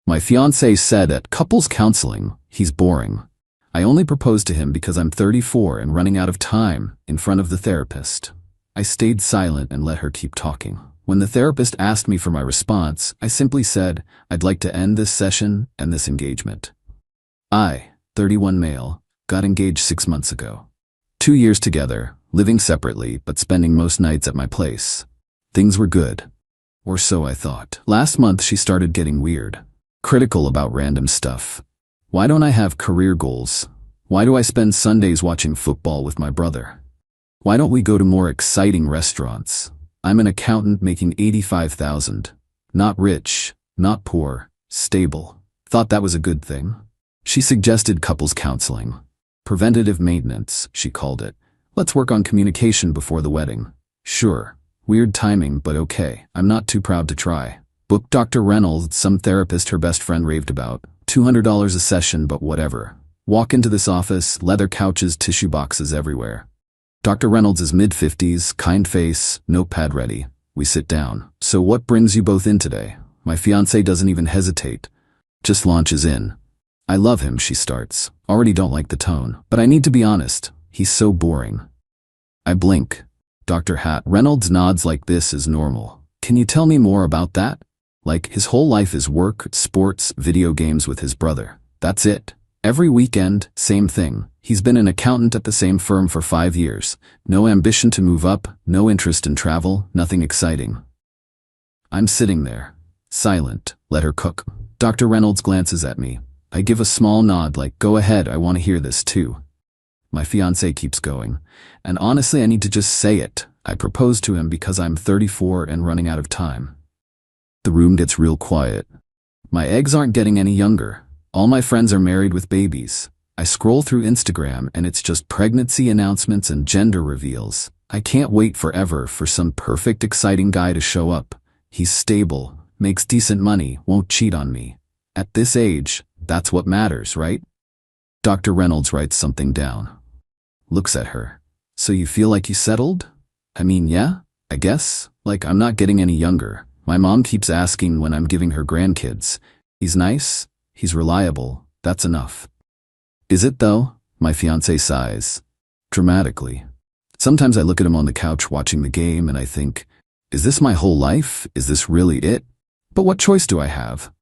My fiancé said at couples counseling, he's boring. I only proposed to him because I'm 34 and running out of time in front of the therapist. I stayed silent and let her keep talking. When the therapist asked me for my response, I simply said, I'd like to end this session and this engagement. I, 31 male, got engaged 6 months ago. 2 years together, living separately but spending most nights at my place. Things were good. Or so I thought. Last month she started getting weird. Critical about random stuff. Why don't I have career goals? Why do I spend Sundays watching football with my brother? Why don't we go to more exciting restaurants? I'm an accountant making $85,000. Not rich, not poor, stable. Thought that was a good thing. She suggested couples counseling. Preventative maintenance, she called it. Let's work on communication before the wedding. Sure. Weird timing, but okay. I'm not too proud to try. Booked Dr. Reynolds, some therapist her best friend raved about. $200 a session, but whatever. Walk into this office, leather couches, tissue boxes everywhere. Dr. Reynolds is mid-50s, kind face, notepad ready. We sit down. So what brings you both in today? My fiancé doesn't even hesitate. Just launches in. I love him, she starts. Already don't like the tone. But I need to be honest. He's so boring. I blink. Dr. Reynolds nods like this is normal. Can you tell me more about that? Like, his whole life is work, sports, video games with his brother. That's it. Every weekend, same thing. He's been an accountant at the same firm for 5 years. No ambition to move up, no interest in travel, nothing exciting. I'm sitting there, silent, let her cook. Dr. Reynolds glances at me. I give a small nod like, go ahead, I want to hear this too. My fiancé keeps going. And honestly, I need to just say it. I proposed to him because I'm 34 and running out of time. The room gets real quiet. My eggs aren't getting any younger. All my friends are married with babies. I scroll through Instagram and it's just pregnancy announcements and gender reveals. I can't wait forever for some perfect, exciting guy to show up. He's stable, makes decent money, won't cheat on me. At this age, that's what matters, right? Dr. Reynolds writes something down. Looks at her. So you feel like you settled? I mean, yeah, I guess. Like, I'm not getting any younger. My mom keeps asking when I'm giving her grandkids. He's nice, he's reliable, that's enough. Is it though? My fiancé sighs. Dramatically. Sometimes I look at him on the couch watching the game and I think, is this my whole life? Is this really it? But what choice do I have?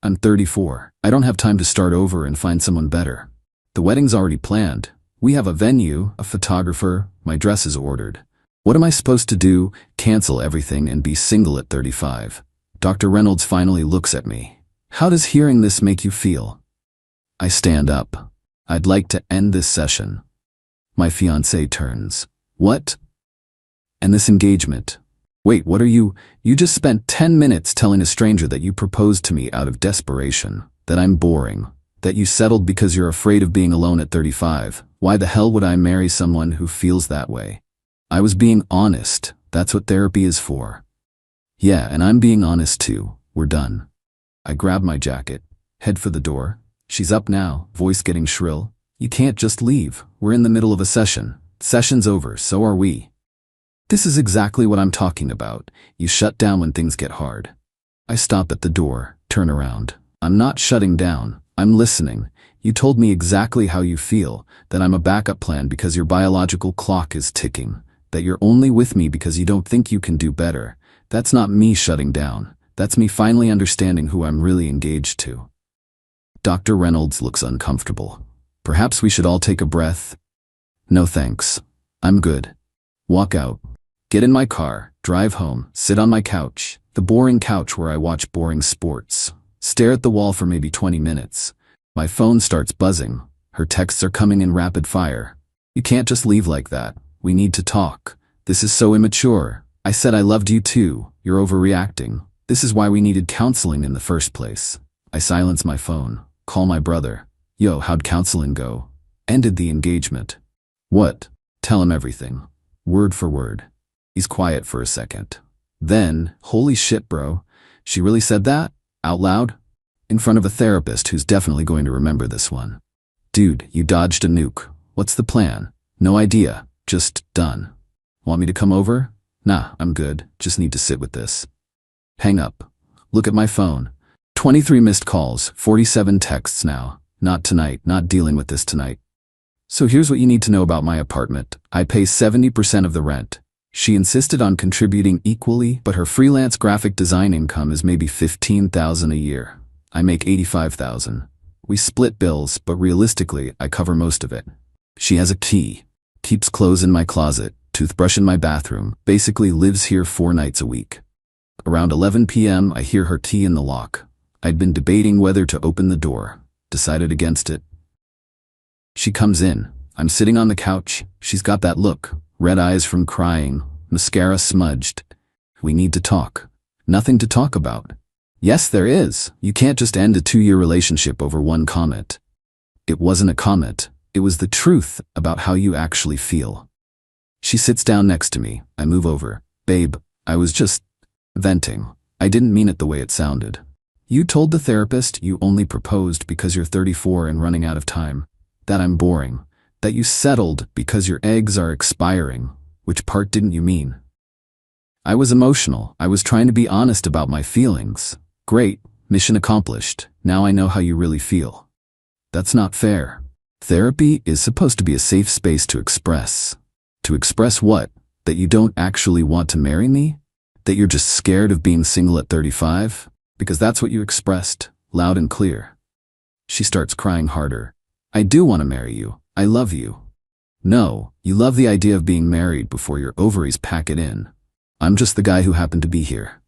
I'm 34. I don't have time to start over and find someone better. The wedding's already planned. We have a venue, a photographer, my dress is ordered. What am I supposed to do? Cancel everything and be single at 35. Dr. Reynolds finally looks at me. How does hearing this make you feel? I stand up. I'd like to end this session. My fiancé turns. What? And this engagement? Wait, what are you? You just spent 10 minutes telling a stranger that you proposed to me out of desperation, that I'm boring, that you settled because you're afraid of being alone at 35. Why the hell would I marry someone who feels that way? I was being honest. That's what therapy is for. Yeah, and I'm being honest too. We're done. I grab my jacket, head for the door. She's up now, voice getting shrill. You can't just leave. We're in the middle of a session. Session's over, so are we. This is exactly what I'm talking about. You shut down when things get hard. I stop at the door, turn around. I'm not shutting down. I'm listening. You told me exactly how you feel, that I'm a backup plan because your biological clock is ticking, that you're only with me because you don't think you can do better. That's not me shutting down. That's me finally understanding who I'm really engaged to. Dr. Reynolds looks uncomfortable. Perhaps we should all take a breath. No thanks. I'm good. Walk out. Get in my car, drive home, sit on my couch, the boring couch where I watch boring sports. Stare at the wall for maybe 20 minutes. My phone starts buzzing. Her texts are coming in rapid fire. You can't just leave like that. We need to talk. This is so immature. I said I loved you too. You're overreacting. This is why we needed counseling in the first place. I silence my phone. Call my brother. Yo, how'd counseling go? Ended the engagement. What? Tell him everything. Word for word. He's quiet for a second. Then, holy shit, bro. She really said that? Out loud? In front of a therapist who's definitely going to remember this one. Dude, you dodged a nuke. What's the plan? No idea. Just done. Want me to come over? Nah, I'm good. Just need to sit with this. Hang up. Look at my phone. 23 missed calls, 47 texts now. Not tonight, not dealing with this tonight. So here's what you need to know about my apartment. I pay 70% of the rent. She insisted on contributing equally, but her freelance graphic design income is maybe $15,000 a year. I make $85,000. We split bills, but realistically, I cover most of it. She has a key, keeps clothes in my closet, toothbrush in my bathroom, basically lives here 4 nights a week. Around 11 p.m., I hear her key in the lock. I'd been debating whether to open the door, decided against it. She comes in. I'm sitting on the couch. She's got that look, red eyes from crying, mascara smudged. We need to talk. Nothing to talk about. Yes, there is. You can't just end a 2-year relationship over one comment. It wasn't a comment. It was the truth about how you actually feel. She sits down next to me. I move over. Babe, I was just venting. I didn't mean it the way it sounded. You told the therapist you only proposed because you're 34 and running out of time. That I'm boring. That you settled because your eggs are expiring. Which part didn't you mean? I was emotional. I was trying to be honest about my feelings. Great. Mission accomplished. Now I know how you really feel. That's not fair. Therapy is supposed to be a safe space to express. To express what? That you don't actually want to marry me? That you're just scared of being single at 35? Because that's what you expressed, loud and clear. She starts crying harder. I do want to marry you. I love you. No, you love the idea of being married before your ovaries pack it in. I'm just the guy who happened to be here.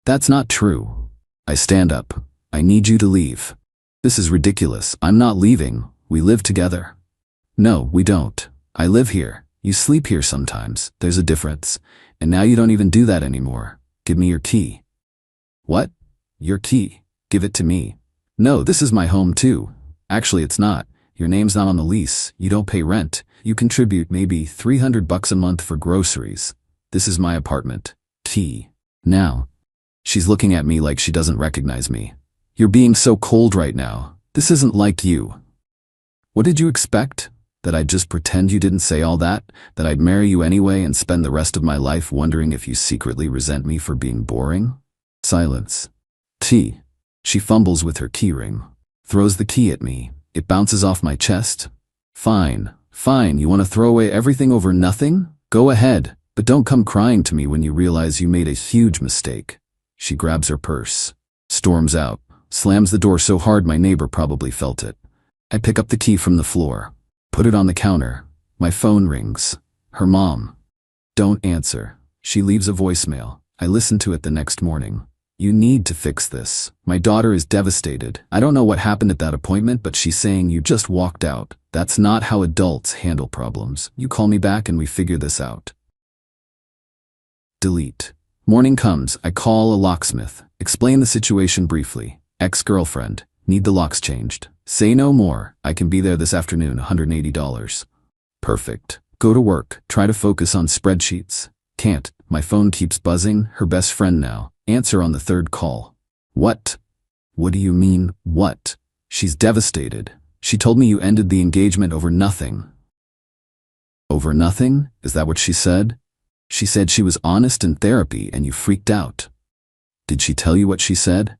That's not true. I stand up. I need you to leave. This is ridiculous. I'm not leaving. We live together. No, we don't. I live here. You sleep here sometimes. There's a difference. And now you don't even do that anymore. Give me your key. What? Your key? Give it to me. No, this is my home too. Actually, it's not. Your name's not on the lease. You don't pay rent. You contribute maybe $300 a month for groceries. This is my apartment. Key. Now. She's looking at me like she doesn't recognize me. You're being so cold right now. This isn't like you. What did you expect? That I'd just pretend you didn't say all that? That I'd marry you anyway and spend the rest of my life wondering if you secretly resent me for being boring? Silence. T. She fumbles with her key ring. Throws the key at me. It bounces off my chest. Fine. Fine. You want to throw away everything over nothing? Go ahead. But don't come crying to me when you realize you made a huge mistake. She grabs her purse. Storms out. Slams the door so hard my neighbor probably felt it. I pick up the key from the floor. Put it on the counter. My phone rings. Her mom. Don't answer. She leaves a voicemail. I listen to it the next morning. You need to fix this. My daughter is devastated. I don't know what happened at that appointment, but she's saying you just walked out. That's not how adults handle problems. You call me back and we figure this out. Delete. Morning comes. I call a locksmith. Explain the situation briefly. Ex-girlfriend. Need the locks changed. Say no more. I can be there this afternoon, $180. Perfect. Go to work. Try to focus on spreadsheets. Can't. My phone keeps buzzing. Her best friend now. Answer on the 3rd call. What? What do you mean, what? She's devastated. She told me you ended the engagement over nothing. Over nothing? Is that what she said? She said she was honest in therapy and you freaked out. Did she tell you what she said?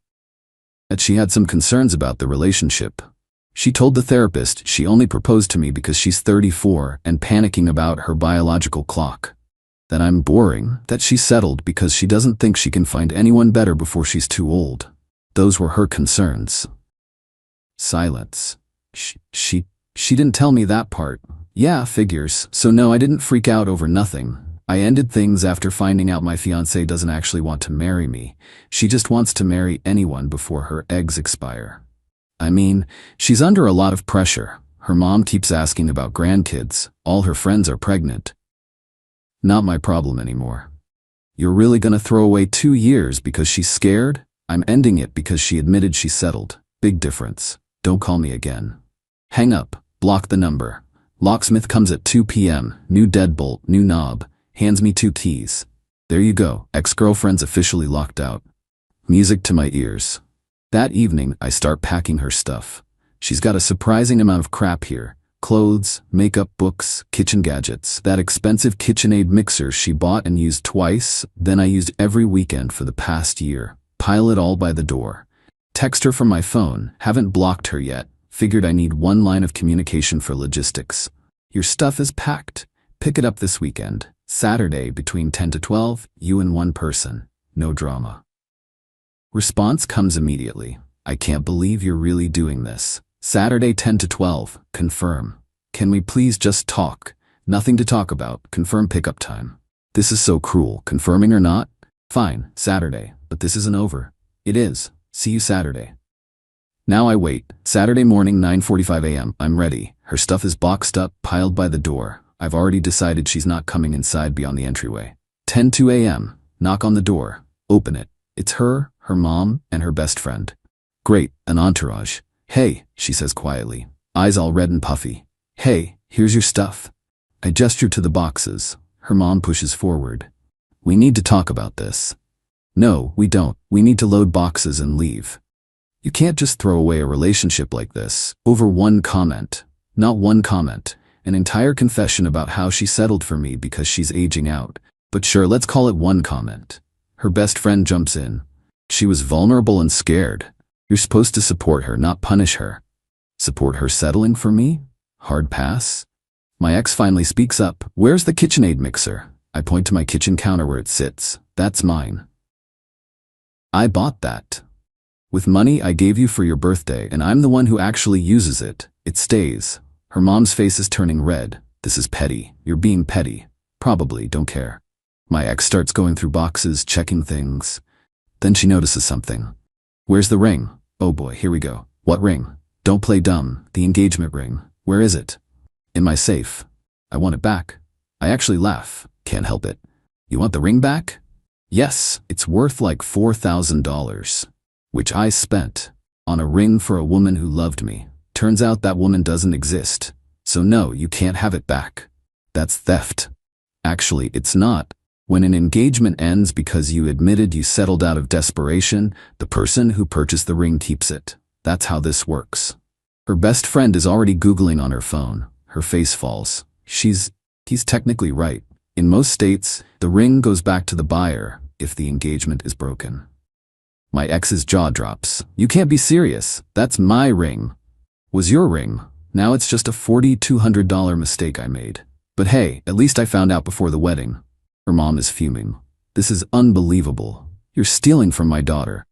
That she had some concerns about the relationship. She told the therapist she only proposed to me because she's 34 and panicking about her biological clock. That I'm boring, that she settled because she doesn't think she can find anyone better before she's too old. Those were her concerns. Silence. She didn't tell me that part. Yeah, figures. So no, I didn't freak out over nothing. I ended things after finding out my fiancée doesn't actually want to marry me. She just wants to marry anyone before her eggs expire. I mean, she's under a lot of pressure. Her mom keeps asking about grandkids. All her friends are pregnant. Not my problem anymore. You're really gonna throw away 2 years because she's scared? I'm ending it because she admitted she settled. Big difference. Don't call me again. Hang up. Block the number. Locksmith comes at 2 p.m. New deadbolt, new knob. Hands me 2 keys. There you go. Ex-girlfriend's officially locked out. Music to my ears. That evening, I start packing her stuff. She's got a surprising amount of crap here. Clothes, makeup, books, kitchen gadgets. That expensive KitchenAid mixer she bought and used twice, then I used every weekend for the past year. Pile it all by the door. Text her from my phone, haven't blocked her yet. Figured I need one line of communication for logistics. Your stuff is packed. Pick it up this weekend. Saturday between 10 to 12, you and one person. No drama. Response comes immediately. I can't believe you're really doing this. Saturday 10 to 12, confirm. Can we please just talk? Nothing to talk about, confirm pickup time. This is so cruel, confirming or not? Fine, Saturday, but this isn't over. It is. See you Saturday. Now I wait. Saturday morning 9:45 a.m. I'm ready. Her stuff is boxed up, piled by the door. I've already decided she's not coming inside beyond the entryway. 10:02 a.m. Knock on the door. Open it. It's her mom, and her best friend. Great, an entourage. Hey, she says quietly, eyes all red and puffy. Hey, here's your stuff. I gesture to the boxes. Her mom pushes forward. We need to talk about this. No, we don't. We need to load boxes and leave. You can't just throw away a relationship like this over one comment. Not one comment. An entire confession about how she settled for me because she's aging out. But sure, let's call it one comment. Her best friend jumps in. She was vulnerable and scared. You're supposed to support her, not punish her. Support her settling for me? Hard pass? My ex finally speaks up. Where's the KitchenAid mixer? I point to my kitchen counter where it sits. That's mine. I bought that. With money I gave you for your birthday, and I'm the one who actually uses it. It stays. Her mom's face is turning red. This is petty. You're being petty. Probably, don't care. My ex starts going through boxes, checking things. Then she notices something. Where's the ring? Oh boy, here we go. What ring? Don't play dumb. The engagement ring. Where is it? In my safe. I want it back. I actually laugh. Can't help it. You want the ring back? Yes, it's worth like $4,000, which I spent on a ring for a woman who loved me. Turns out that woman doesn't exist. So no, you can't have it back. That's theft. Actually, it's not. When an engagement ends because you admitted you settled out of desperation, the person who purchased the ring keeps it. That's how this works. Her best friend is already Googling on her phone. Her face falls. He's technically right. In most states, the ring goes back to the buyer if the engagement is broken. My ex's jaw drops. You can't be serious. That's my ring. Was your ring. Now it's just a $4,200 mistake I made. But hey, at least I found out before the wedding. Her mom is fuming. This is unbelievable. You're stealing from my daughter.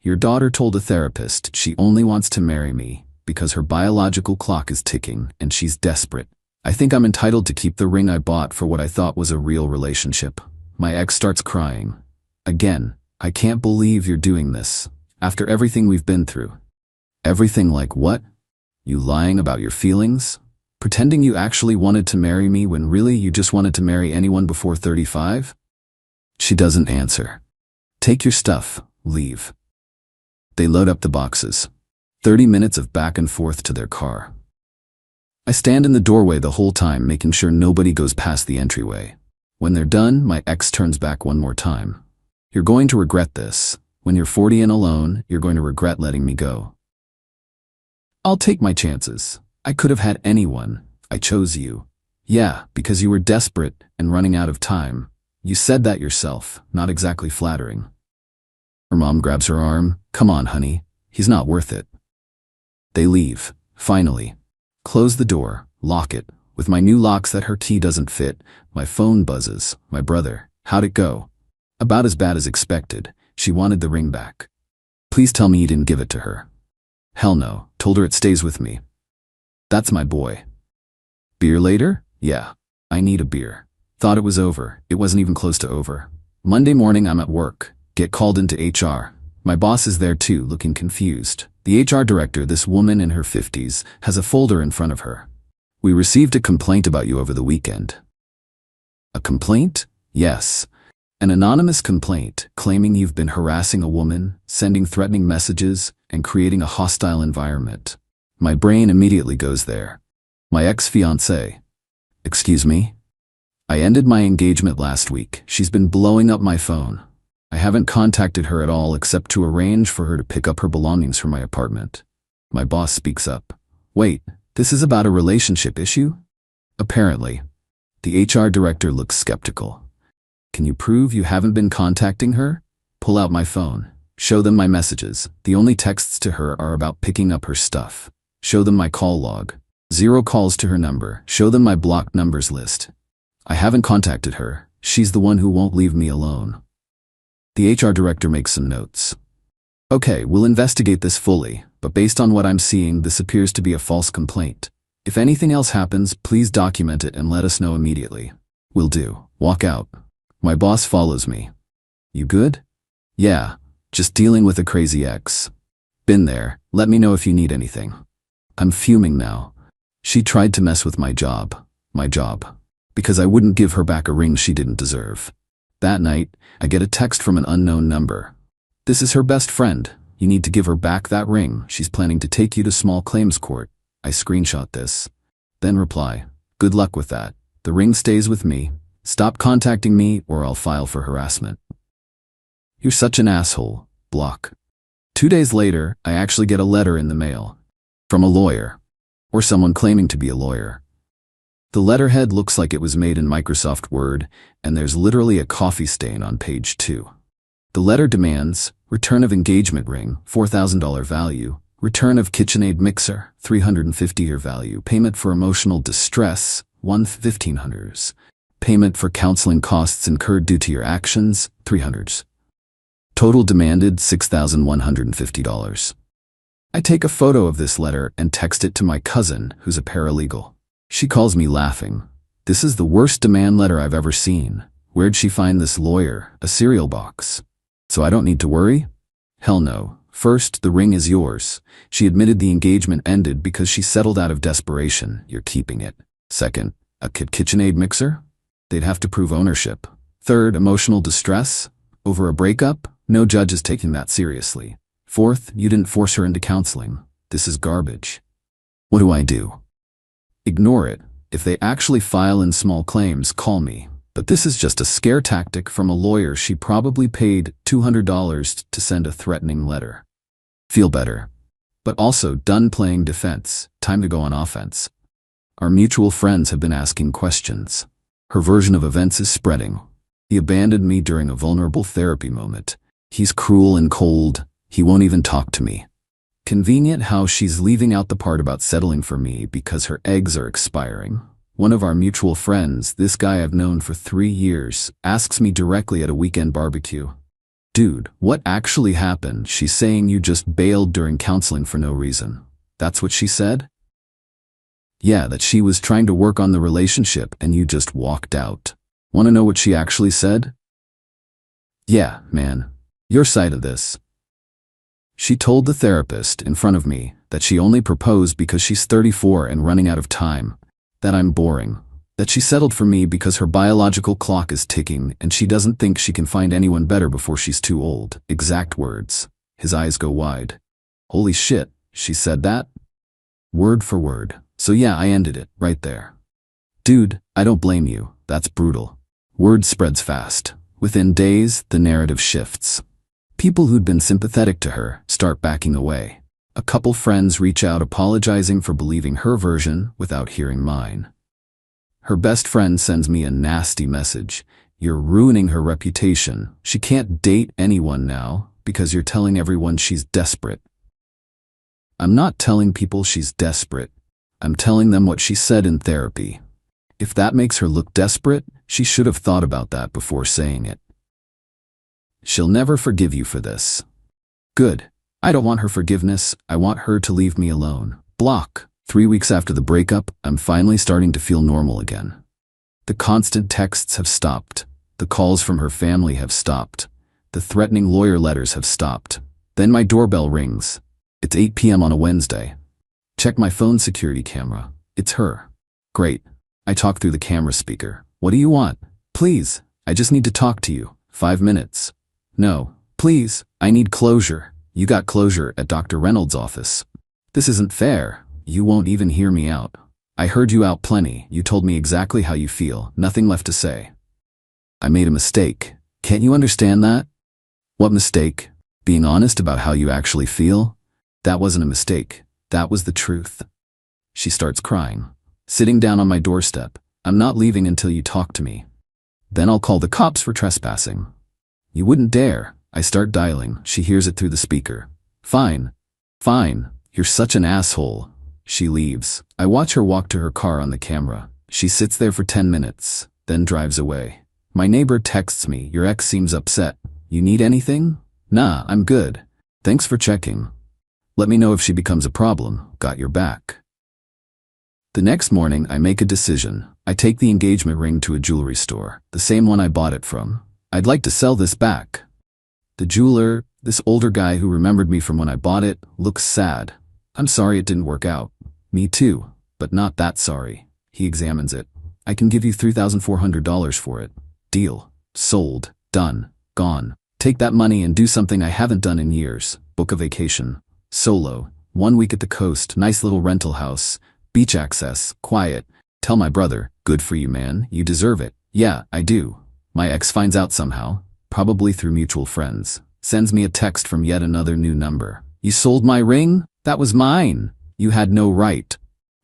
Your daughter told a therapist she only wants to marry me because her biological clock is ticking and she's desperate. I think I'm entitled to keep the ring I bought for what I thought was a real relationship. My ex starts crying. Again, I can't believe you're doing this. After everything we've been through. Everything like what? You lying about your feelings? Pretending you actually wanted to marry me when really you just wanted to marry anyone before 35? She doesn't answer. Take your stuff, leave. They load up the boxes. 30 minutes of back and forth to their car. I stand in the doorway the whole time, making sure nobody goes past the entryway. When they're done, my ex turns back one more time. You're going to regret this. When you're 40 and alone, you're going to regret letting me go. I'll take my chances. I could have had anyone. I chose you. Yeah, because you were desperate and running out of time. You said that yourself, not exactly flattering. Her mom grabs her arm. Come on, honey. He's not worth it. They leave. Finally. Close the door. Lock it. With my new locks that her key doesn't fit, my phone buzzes. My brother. How'd it go? About as bad as expected. She wanted the ring back. Please tell me you didn't give it to her. Hell no. Told her it stays with me. That's my boy. Beer later? Yeah. I need a beer. Thought it was over. It wasn't even close to over. Monday morning I'm at work. Get called into HR. My boss is there too, looking confused. The HR director, this woman in her 50s, has a folder in front of her. We received a complaint about you over the weekend. A complaint? Yes. An anonymous complaint claiming you've been harassing a woman, sending threatening messages, and creating a hostile environment. My brain immediately goes there. My ex-fiancée. Excuse me? I ended my engagement last week. She's been blowing up my phone. I haven't contacted her at all except to arrange for her to pick up her belongings from my apartment. My boss speaks up. Wait, this is about a relationship issue? Apparently. The HR director looks skeptical. Can you prove you haven't been contacting her? Pull out my phone. Show them my messages. The only texts to her are about picking up her stuff. Show them my call log. 0 calls to her number. Show them my blocked numbers list. I haven't contacted her. She's the one who won't leave me alone. The HR director makes some notes. Okay, we'll investigate this fully, but based on what I'm seeing, this appears to be a false complaint. If anything else happens, please document it and let us know immediately. Will do. Walk out. My boss follows me. You good? Yeah, just dealing with a crazy ex. Been there. Let me know if you need anything. I'm fuming now. She tried to mess with my job. Because I wouldn't give her back a ring she didn't deserve. That night, I get a text from an unknown number. This is her best friend. You need to give her back that ring. She's planning to take you to small claims court. I screenshot this. Then reply, good luck with that. The ring stays with me. Stop contacting me or I'll file for harassment. You're such an asshole. Block. 2 days later, I actually get a letter in the mail. From a lawyer. Or someone claiming to be a lawyer. The letterhead looks like it was made in Microsoft Word, and there's literally a coffee stain on page 2. The letter demands return of engagement ring, $4,000 value, return of KitchenAid mixer, $350 value, payment for emotional distress, $1,500, payment for counseling costs incurred due to your actions, $300. Total demanded $6,150. I take a photo of this letter and text it to my cousin, who's a paralegal. She calls me laughing. This is the worst demand letter I've ever seen. Where'd she find this lawyer? A cereal box. So I don't need to worry? Hell no. First, the ring is yours. She admitted the engagement ended because she settled out of desperation. You're keeping it. Second, a KitchenAid mixer? They'd have to prove ownership. Third, emotional distress? Over a breakup? No judge is taking that seriously. Fourth, you didn't force her into counseling. This is garbage. What do I do? Ignore it. If they actually file in small claims, call me. But this is just a scare tactic from a lawyer she probably paid $200 to send a threatening letter. Feel better. But also done playing defense. Time to go on offense. Our mutual friends have been asking questions. Her version of events is spreading. He abandoned me during a vulnerable therapy moment. He's cruel and cold. He won't even talk to me. Convenient how she's leaving out the part about settling for me because her eggs are expiring. One of our mutual friends, this guy I've known for 3 years, asks me directly at a weekend barbecue, dude, what actually happened? She's saying you just bailed during counseling for no reason. That's what she said? Yeah, that she was trying to work on the relationship and you just walked out. Want to know what she actually said? Yeah, man. Your side of this. She told the therapist in front of me that she only proposed because she's 34 and running out of time, that I'm boring, that she settled for me because her biological clock is ticking and she doesn't think she can find anyone better before she's too old. Exact words. His eyes go wide. Holy shit, she said that? Word for word. So yeah, I ended it right there. Dude, I don't blame you. That's brutal. Word spreads fast. Within days, the narrative shifts. People who'd been sympathetic to her start backing away. A couple friends reach out apologizing for believing her version without hearing mine. Her best friend sends me a nasty message. You're ruining her reputation. She can't date anyone now because you're telling everyone she's desperate. I'm not telling people she's desperate. I'm telling them what she said in therapy. If that makes her look desperate, she should have thought about that before saying it. She'll never forgive you for this. Good. I don't want her forgiveness. I want her to leave me alone. Block. 3 weeks after the breakup, I'm finally starting to feel normal again. The constant texts have stopped. The calls from her family have stopped. The threatening lawyer letters have stopped. Then my doorbell rings. It's 8 p.m. on a Wednesday. Check my phone security camera. It's her. Great. I talk through the camera speaker. What do you want? Please, I just need to talk to you. 5 minutes. No, please, I need closure. You got closure at Dr. Reynolds' office. This isn't fair. You won't even hear me out. I heard you out plenty. You told me exactly how you feel. Nothing left to say. I made a mistake. Can't you understand that? What mistake? Being honest about how you actually feel? That wasn't a mistake. That was the truth. She starts crying. Sitting down on my doorstep. I'm not leaving until you talk to me. Then I'll call the cops for trespassing. You wouldn't dare. I start dialing. She hears it through the speaker. Fine. Fine. You're such an asshole. She leaves. I watch her walk to her car on the camera. She sits there for 10 minutes, then drives away. My neighbor texts me, your ex seems upset. You need anything? Nah, I'm good. Thanks for checking. Let me know if she becomes a problem. Got your back. The next morning, I make a decision. I take the engagement ring to a jewelry store, the same one I bought it from. I'd like to sell this back. The jeweler, this older guy who remembered me from when I bought it, looks sad. I'm sorry it didn't work out. Me too, but not that sorry. He examines it. I can give you $3,400 for it. Deal. Sold. Done. Gone. Take that money and do something I haven't done in years. Book a vacation. Solo. 1 week at the coast, nice little rental house. Beach access. Quiet. Tell my brother, good for you, man. You deserve it. Yeah, I do. My ex finds out somehow, probably through mutual friends. Sends me a text from yet another new number. You sold my ring? That was mine. You had no right.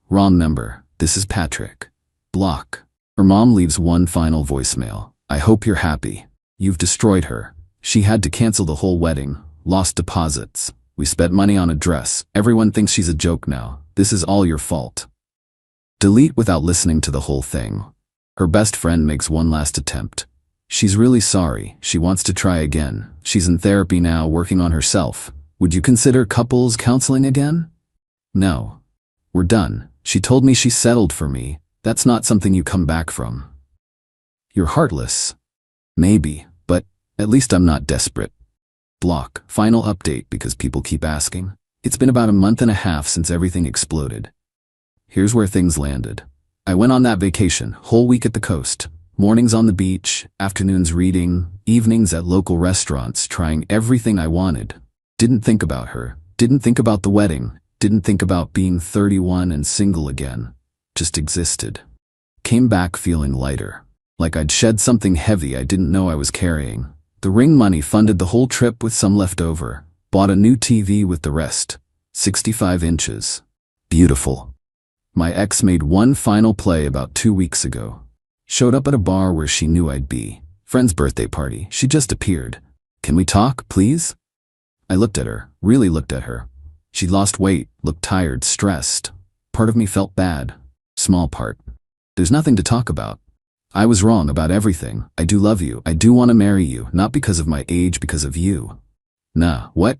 Wrong number. This is Patrick. Block. Her mom leaves one final voicemail. I hope you're happy. You've destroyed her. She had to cancel the whole wedding. Lost deposits. We spent money on a dress. Everyone thinks she's a joke now. This is all your fault. Delete without listening to the whole thing. Her best friend makes one last attempt. She's really sorry. She wants to try again. She's in therapy now, working on herself. Would you consider couples counseling again? No. We're done. She told me she settled for me. That's not something you come back from. You're heartless. Maybe, but at least I'm not desperate. Block. Final update because people keep asking. It's been about a month and a half since everything exploded. Here's where things landed. I went on that vacation, whole week at the coast. Mornings on the beach, afternoons reading, evenings at local restaurants, trying everything I wanted. Didn't think about her. Didn't think about the wedding. Didn't think about being 31 and single again. Just existed. Came back feeling lighter. Like I'd shed something heavy I didn't know I was carrying. The ring money funded the whole trip with some left over. Bought a new TV with the rest. 65 inches. Beautiful. My ex made one final play about 2 weeks ago. Showed up at a bar where she knew I'd be. Friend's birthday party. She just appeared. Can we talk, please? I looked at her, really looked at her. She'd lost weight, looked tired, stressed. Part of me felt bad. Small part. There's nothing to talk about. I was wrong about everything. I do love you. I do want to marry you, not because of my age, because of you. Nah, what?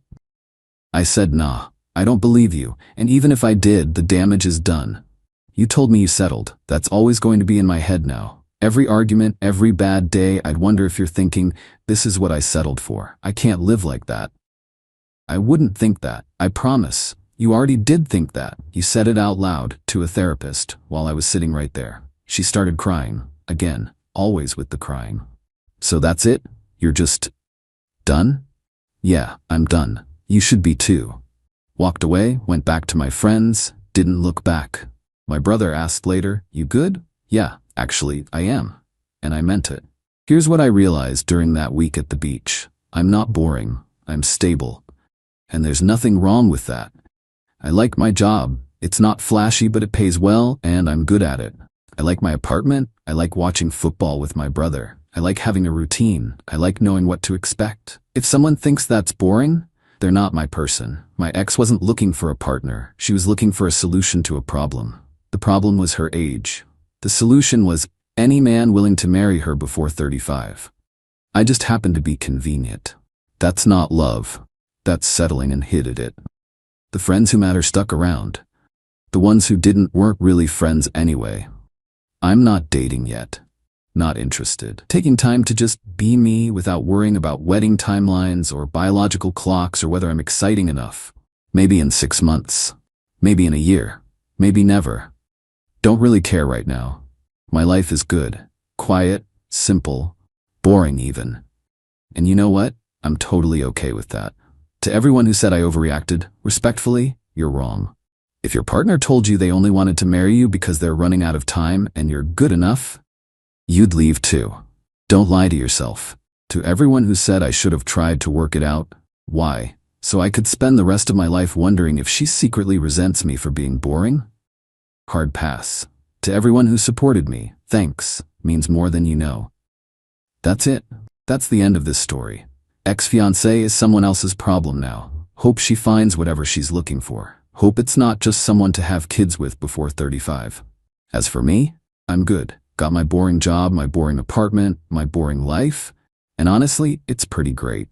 I said nah. I don't believe you, and even if I did, the damage is done. You told me you settled. That's always going to be in my head now. Every argument, every bad day, I'd wonder if you're thinking, this is what I settled for. I can't live like that. I wouldn't think that. I promise. You already did think that. You said it out loud to a therapist while I was sitting right there. She started crying. Again, always with the crying. So that's it? You're just done? Yeah, I'm done. You should be too. Walked away, went back to my friends, didn't look back. My brother asked later, you good? Yeah, actually, I am. And I meant it. Here's what I realized during that week at the beach. I'm not boring. I'm stable. And there's nothing wrong with that. I like my job. It's not flashy, but it pays well, and I'm good at it. I like my apartment. I like watching football with my brother. I like having a routine. I like knowing what to expect. If someone thinks that's boring, they're not my person. My ex wasn't looking for a partner. She was looking for a solution to a problem. The problem was her age. The solution was any man willing to marry her before 35. I just happened to be convenient. That's not love. That's settling and hid it. The friends who matter stuck around. The ones who didn't weren't really friends anyway. I'm not dating yet. Not interested. Taking time to just be me without worrying about wedding timelines or biological clocks or whether I'm exciting enough. Maybe in 6 months. Maybe in a year. Maybe never. Don't really care right now. My life is good. Quiet, simple, boring even. And you know what? I'm totally okay with that. To everyone who said I overreacted, respectfully, you're wrong. If your partner told you they only wanted to marry you because they're running out of time and you're good enough, you'd leave too. Don't lie to yourself. To everyone who said I should have tried to work it out, why? So I could spend the rest of my life wondering if she secretly resents me for being boring? Hard pass. To everyone who supported me, thanks, means more than you know. That's it. That's the end of this story. Ex-fiancé is someone else's problem now. Hope she finds whatever she's looking for. Hope it's not just someone to have kids with before 35. As for me, I'm good. Got my boring job, my boring apartment, my boring life, and honestly, it's pretty great.